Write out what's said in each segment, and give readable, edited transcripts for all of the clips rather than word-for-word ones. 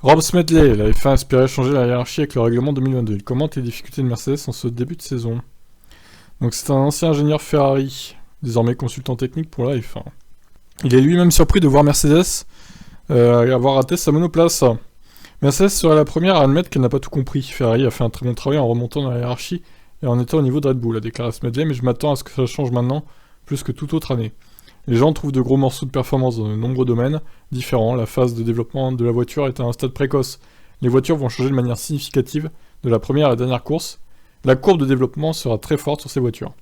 Rob Smedley, la F1 espérait changer la hiérarchie avec le règlement 2022. Il commente les difficultés de Mercedes en ce début de saison. Donc c'est un ancien ingénieur Ferrari, désormais consultant technique pour la F1. Il est lui-même surpris de voir Mercedes avoir raté sa monoplace. Mercedes serait la première à admettre qu'elle n'a pas tout compris. Ferrari a fait un très bon travail en remontant dans la hiérarchie et en étant au niveau de Red Bull, a déclaré Smedley, mais je m'attends à ce que ça change maintenant, plus que toute autre année. Les gens trouvent de gros morceaux de performance dans de nombreux domaines différents. La phase de développement de la voiture est à un stade précoce. Les voitures vont changer de manière significative de la première à la dernière course. La courbe de développement sera très forte sur ces voitures.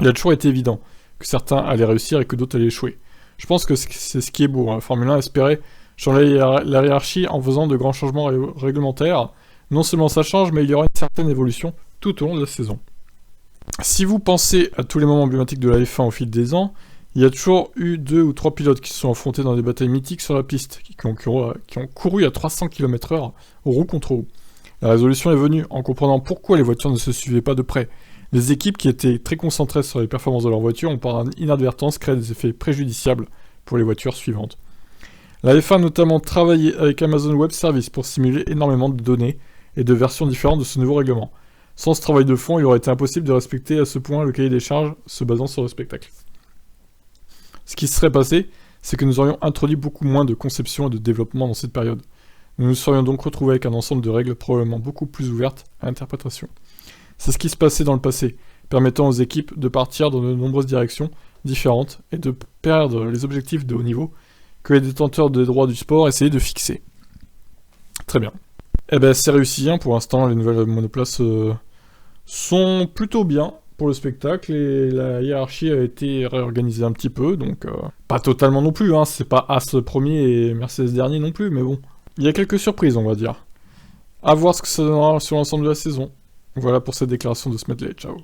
Il a toujours été évident que certains allaient réussir et que d'autres allaient échouer. Je pense que c'est ce qui est beau. La Formule 1 espérait changer la hiérarchie en faisant de grands changements réglementaires. Non seulement ça change, mais il y aura une certaine évolution tout au long de la saison. Si vous pensez à tous les moments emblématiques de la F1 au fil des ans, il y a toujours eu 2 ou 3 pilotes qui se sont affrontés dans des batailles mythiques sur la piste, qui ont couru à 300 km/h roue contre roue. La résolution est venue en comprenant pourquoi les voitures ne se suivaient pas de près. Les équipes qui étaient très concentrées sur les performances de leurs voitures ont par inadvertance créé des effets préjudiciables pour les voitures suivantes. La F1 a notamment travaillé avec Amazon Web Services pour simuler énormément de données et de versions différentes de ce nouveau règlement. Sans ce travail de fond, il aurait été impossible de respecter à ce point le cahier des charges se basant sur le spectacle. Ce qui se serait passé, c'est que nous aurions introduit beaucoup moins de conception et de développement dans cette période. Nous nous serions donc retrouvés avec un ensemble de règles probablement beaucoup plus ouvertes à l'interprétation. C'est ce qui se passait dans le passé, permettant aux équipes de partir dans de nombreuses directions différentes et de perdre les objectifs de haut niveau que les détenteurs des droits du sport essayaient de fixer. Très bien. Eh ben c'est réussi, hein, pour l'instant les nouvelles monoplaces sont plutôt bien pour le spectacle et la hiérarchie a été réorganisée un petit peu, donc pas totalement non plus, hein, c'est pas As premier et Mercedes dernier non plus, mais bon. Il y a quelques surprises, on va dire. À voir ce que ça donnera sur l'ensemble de la saison. Voilà pour cette déclaration de Smedley, ciao.